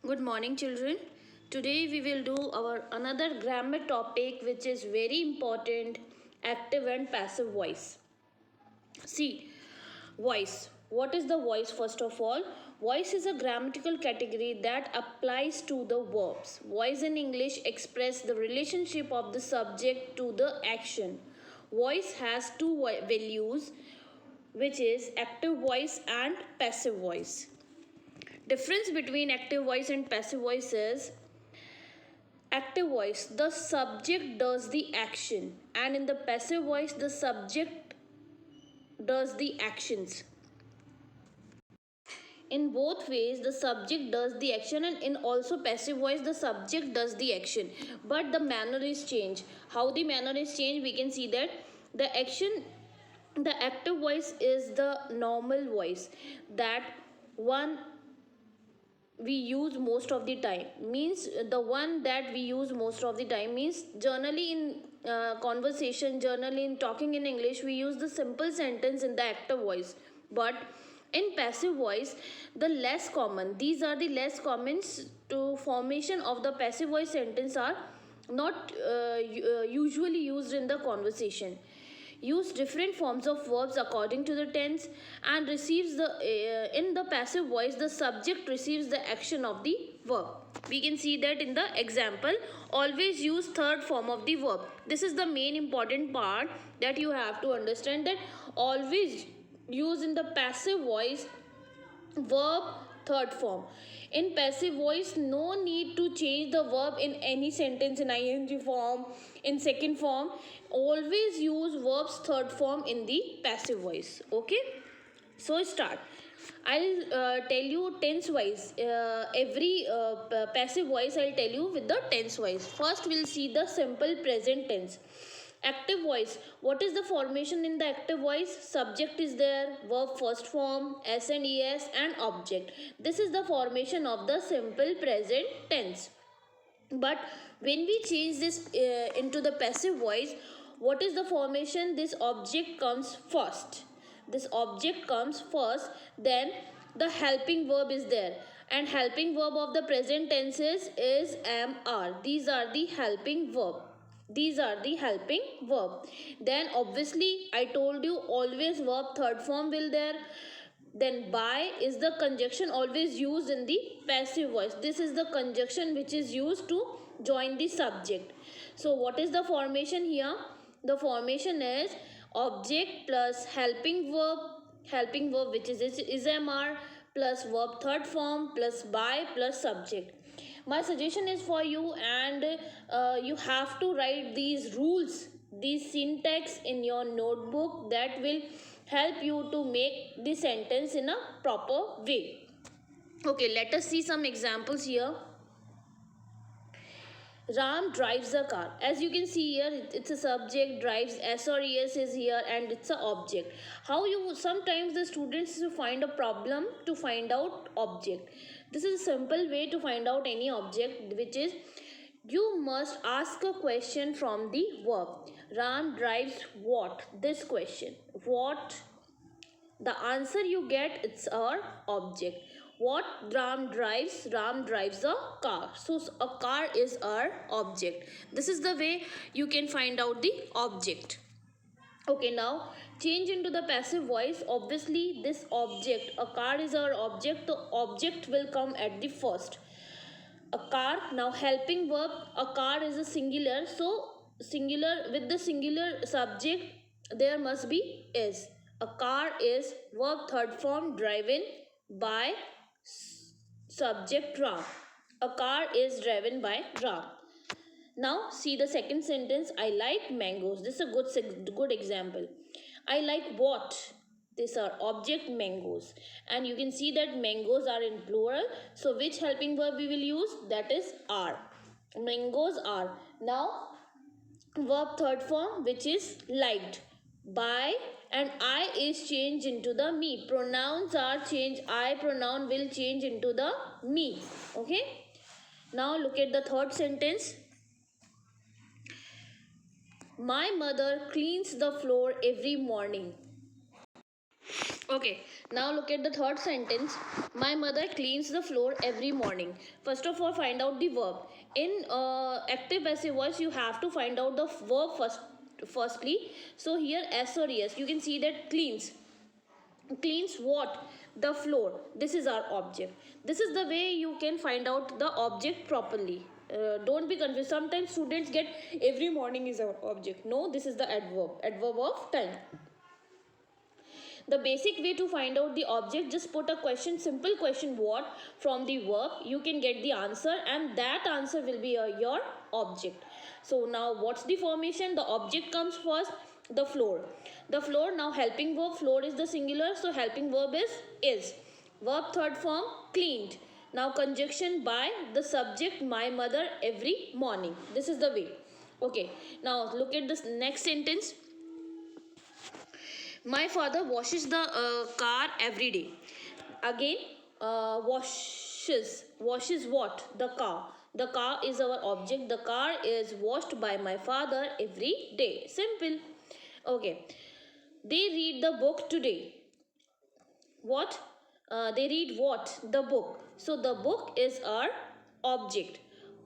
Good morning, children. Today we will do our another grammar topic which is very important, active and passive voice. See, voice. What is the voice first of all? Voice is a grammatical category that applies to the verbs. Voice in English express the relationship of the subject to the action. Voice has two values which is active voice and passive voice. Difference between active voice and passive voice is active voice, the subject does the action, and in the passive voice, the subject does the actions. In both ways, the subject does the action, and in also passive voice, the subject does the action. But the manner is changed. How the manner is changed, we can see that the action, the active voice is the normal voice that one we use most of the time, means the one that we use most of the time, means generally in conversation, generally in talking in English, we use the simple sentence in the active voice. But in passive voice, the less common, these are the less common to formation of the passive voice sentence are not usually used in the conversation. Use different forms of verbs according to the tense, and receives the in the passive voice, the subject receives the action of the verb. We can see that in the example, always use third form of the verb. This is the main important part that you have to understand, that always use in the passive voice verb third form. In passive voice, no need to change the verb in any sentence in ing form, in second form. Always use verbs third form in the passive voice. Okay, so start. I'll tell you tense wise. Every passive voice I'll tell you with the tense wise. First we'll see the simple present tense. Active voice. What is the formation in the active voice? Subject is there, verb first form, s and es, and object. This is the formation of the simple present tense. But when we change this into the passive voice, what is the formation? This object comes first. This object comes first, then the helping verb is there. And helping verb of the present tenses is am, are. These are the helping verb. These are the helping verb. Then obviously I told you always verb third form will there. Then by is the conjunction always used in the passive voice. This is the conjunction which is used to join the subject. So what is the formation here? The formation is object plus helping verb which is mr, plus verb third form plus by plus subject. My suggestion is for you, and you have to write these rules, these syntax in your notebook, that will help you to make the sentence in a proper way. Okay, let us see some examples here. Ram drives a car. As you can see here, it's a subject, drives, s or es is here, and it's a object. How you sometimes the students find a problem to find out object. This is a simple way to find out any object, which is you must ask a question from the verb. Ram drives what? This question. What? The answer you get, it's our object. What Ram drives a car. So a car is our object. This is the way you can find out the object. Okay, now change into the passive voice. Obviously this object, a car is our object, the object will come at the first. A car. Now helping verb, a car is a singular, so singular, with the singular subject there must be is. A car is verb third form, driven by subject Ram. A car is driven by Ram. Now see the second sentence. I like mangoes. This is a good example. I like what? These are object mangoes, and you can see that mangoes are in plural. So which helping verb we will use? That is are. Mangoes are. Now verb third form, which is liked. By and I is changed into the me. Pronouns are changed. I pronoun will change into the me. Okay. Now look at the third sentence. My mother cleans the floor every morning. Okay, now look at the third sentence. My mother cleans the floor every morning. First of all, find out the verb. In active passive voice, you have to find out the verb first. Firstly, so here S or yes, you can see that cleans. Cleans what? The floor. This is our object. This is the way you can find out the object properly. Don't be confused. Sometimes students get every morning is our object. No, this is the adverb. Adverb of time. The basic way to find out the object, just put a question, simple question what from the verb, you can get the answer, and that answer will be your object. So now what's the formation? The object comes first, the floor. The floor, now helping verb, floor is the singular, so helping verb is. Verb third form, cleaned. Now conjunction by the subject, my mother every morning. This is the way. Okay, now look at this next sentence. My father washes the car every day. Again, washes what? The car. The car is our object. The car is washed by my father every day. Simple. Okay. They read the book today. What? They read what? The book. So the book is our object.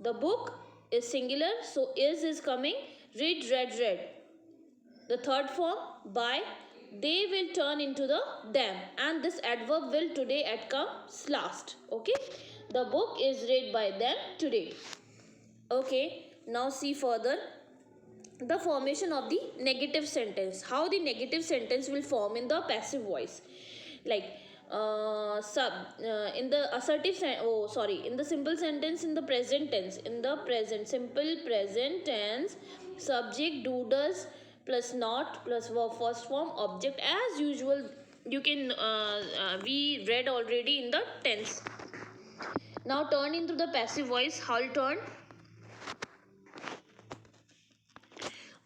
The book is singular, so is coming. Read, read. The third form, by, they will turn into the them, and this adverb will today at comes last. Okay, the book is read by them today. Okay, now see further the formation of the negative sentence. How the negative sentence will form in the passive voice, like in the assertive in the simple sentence, in the present tense, in the present simple present tense, subject do does plus not plus verb first form, object as usual. You can we read already in the tense. Now turn into the passive voice. How will turn?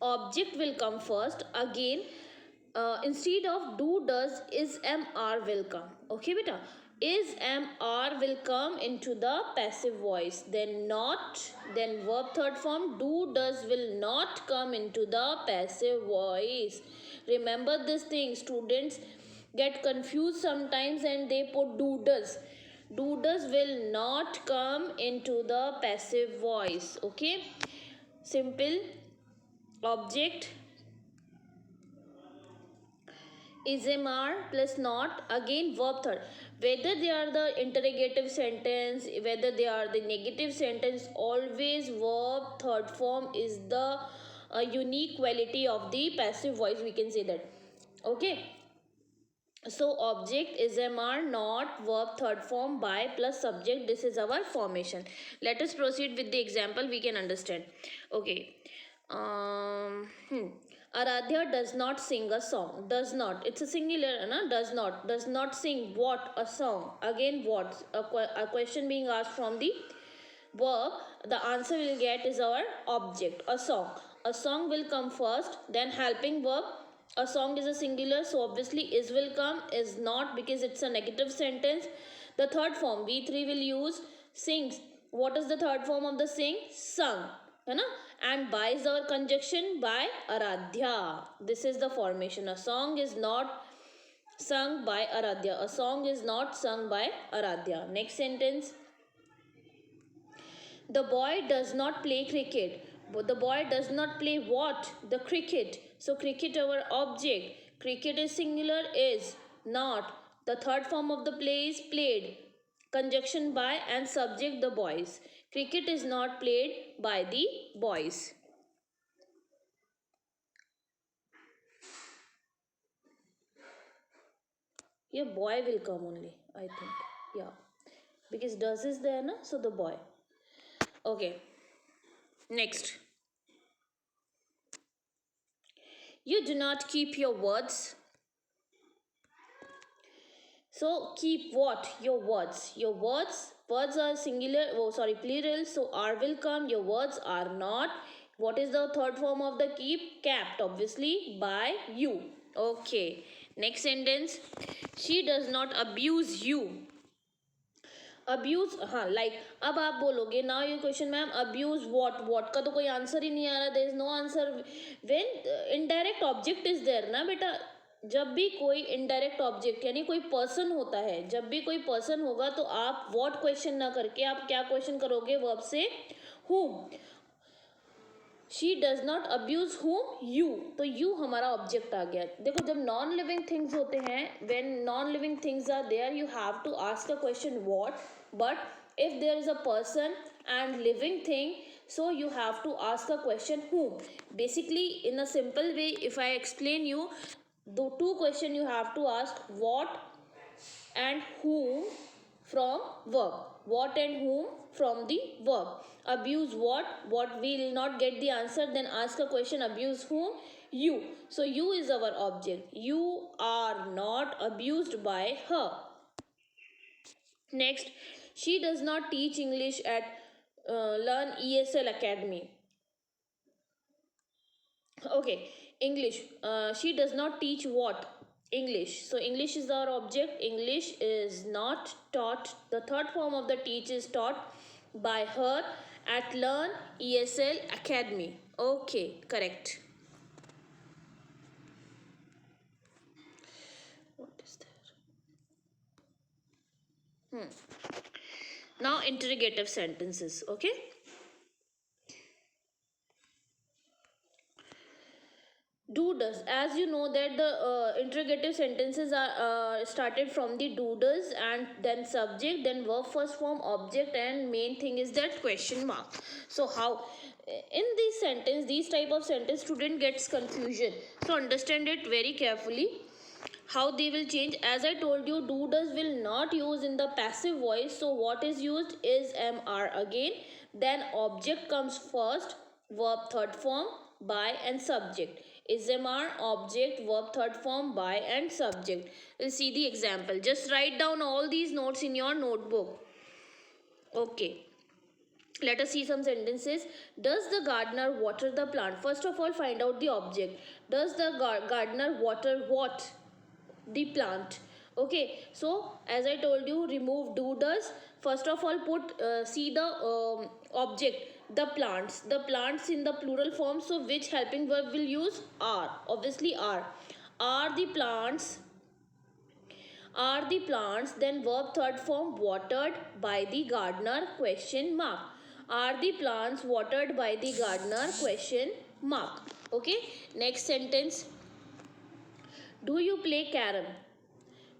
Object will come first. Again, instead of do does, is am are will come. Okay beta, is am are will come into the passive voice. Then not, then verb third form, do does will not come into the passive voice. Remember this thing, students get confused sometimes and they put do does. Do does will not come into the passive voice. Okay, simple. Object is MR plus not, again verb third. Whether they are the interrogative sentence, whether they are the negative sentence, always verb third form is the unique quality of the passive voice, we can say that. Okay, so object is MR, not, verb third form, by plus subject. This is our formation. Let us proceed with the example, we can understand. Okay. Aradhya does not sing a song. Does not. It's a singular, na? Does not. Does not sing what? A song. Again, what? A question being asked from the verb. The answer we'll get is our object. A song. A song will come first. Then helping verb. A song is a singular, so obviously is will come. Is not, because it's a negative sentence. The third form, we three will use sings. What is the third form of the sing? Sung. है ना? And by is our conjunction, by Aradhya. This is the formation. A song is not sung by Aradhya. A song is not sung by Aradhya. Next sentence. The boy does not play cricket. But the boy does not play what? The cricket. So cricket our object. Cricket is singular, is not. The third form of the play is played. Conjunction by and subject the boys. Cricket is not played by the boys. Yeah, boy will come only, I think. Yeah, because does is there, na? So the boy. Okay. Next. You do not keep your words. So keep what? Your words. Your words. Words are singular. Oh, sorry, plural. So are will come. Your words are not. What is the third form of the keep? Kept, obviously, by you. Okay. Next sentence. She does not abuse you. Abuse, हाँ, like अब आप बोलोगे now you question ma'am abuse what का तो कोई answer ही नहीं आ रहा, there is no answer when indirect object is there ना बेटा. जब भी कोई इनडायरेक्ट ऑब्जेक्ट यानी कोई पर्सन होता है, जब भी कोई पर्सन होगा तो आप व्हाट क्वेश्चन ना करके आप क्या क्वेश्चन करोगे, वर्ब से whom. She does not abuse whom, you. तो यू हमारा ऑब्जेक्ट आ गया. देखो जब नॉन लिविंग थिंग्स होते हैं, when non living things are there, you have to ask a question what. But if there is a person and living thing, so you have to ask a question whom. Basically in a simple way, if I explain you, the two question you have to ask, what and whom from verb. What and whom from the verb. Abuse what we will not get the answer, then ask a question, abuse whom, you. So you is our object, you are not abused by her. Next, she does not teach English at Learn ESL Academy. Okay, English, she does not teach what, English. So English is our object, English is not taught, the third form of the teach is taught by her at Learn ESL Academy. Okay, correct. What is there? Now interrogative sentences. Okay, do does. As you know that the interrogative sentences are started from the do does and then subject, then verb first form, object, and main thing is that question mark. So how in this sentence, these type of sentence, student gets confusion, so understand it very carefully how they will change. As I told you, do does will not use in the passive voice, so what is used is mr again, then object comes first, verb third form, by and subject. Is mr, object, verb third form, by and subject. We'll see the example. Just write down all these notes in your notebook. Okay, let us see some sentences. Does the gardener water the plant? First of all, find out the object. Does the gardener water what? The plant. Okay, so as I told you, remove do does. First of all, put see the object, the plants, the plants in the plural form, so which helping verb will use? Are. Obviously are the plants, are the plants, then verb third form, watered by the gardener, question mark. Are the plants watered by the gardener, question mark. Okay, next sentence. Do you play carom?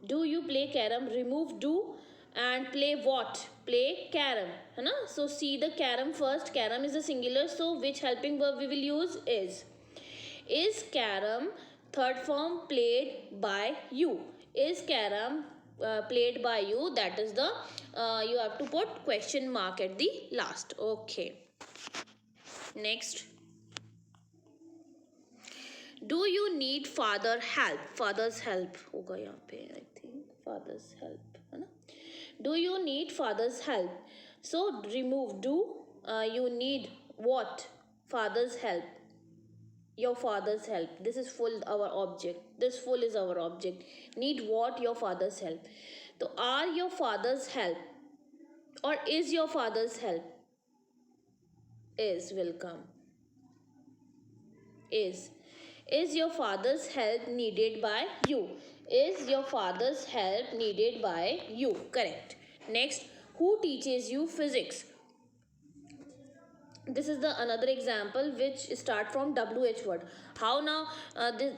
Do you play carom? Remove do and play what? Play carom, है ना? So see the carom first. Carom is a singular, so which helping verb we will use is. Is carom third form played by you? Is carom played by you? That is the you have to put question mark at the last. Okay. Next. Do you need father help? Father's help होगा यहाँ पे, I think father's help, है ना? Do you need father's help? So remove do. You need what? Father's help. Your father's help. This is full our object. This full is our object. Need what? Your father's help. So are your father's help or is your father's help? Is will come. Is your father's help needed by you? Is your father's help needed by you? Correct. Next, who teaches you physics? This is the another example which start from wh word. How now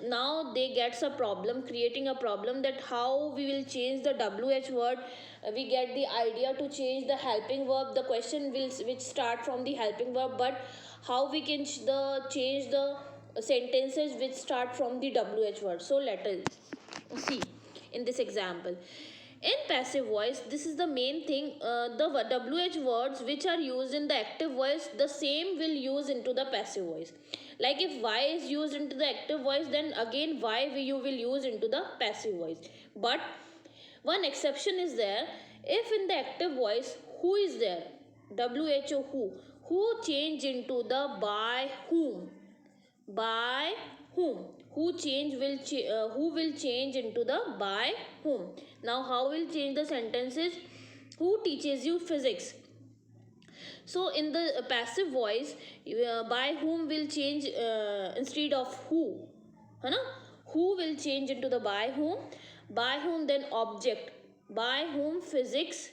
now they gets a problem, creating a problem, that how we will change the wh word. We get the idea to change the helping verb, the question will which start from the helping verb, but how we can change the sentences which start from the wh word. So let us see in this example. In passive voice, this is the main thing. The wh words which are used in the active voice, the same will use into the passive voice. Like if y is used into the active voice, then again y you will use into the passive voice. But one exception is there. If in the active voice, who is there? Who. Who change into the by whom. By whom. Who will change into the by whom. Now how will change the sentences? Who teaches you physics? So in the passive voice, by whom will change instead of who, है ना? Who will change into the by whom. By whom, then object. By whom physics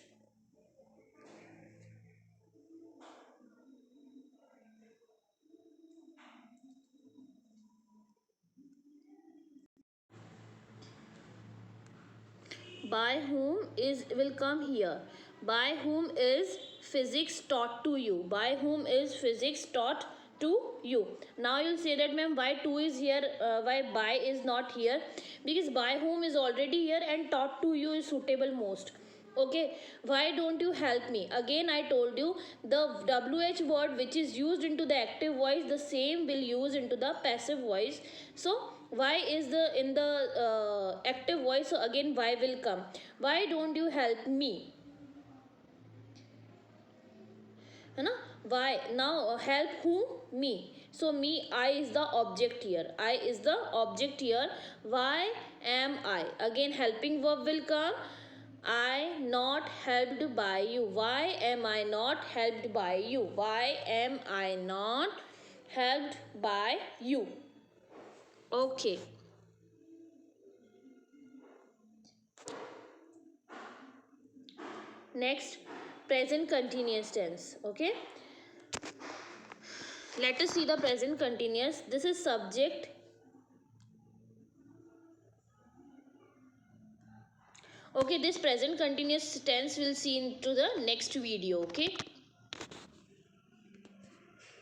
by whom is will come here. By whom is physics taught to you. By whom is physics taught to you. Now you'll say that ma'am, why 2 is here, why by is not here? Because by whom is already here and taught to you is suitable most. Okay, why don't you help me? Again I told you, the wh word which is used into the active voice, the same will use into the passive voice. So why is the in the active voice, so again why will come. Why don't you help me, है ना? Why now, help who? Me. So me, I is the object here. I is the object here. Why am I? Again helping verb will come. I not helped by you. Why am I not helped by you? Why am I not helped by you? Okay. Next, present continuous tense. Okay, let us see the present continuous. This is subject. Okay, this present continuous tense we'll see into the next video. Okay.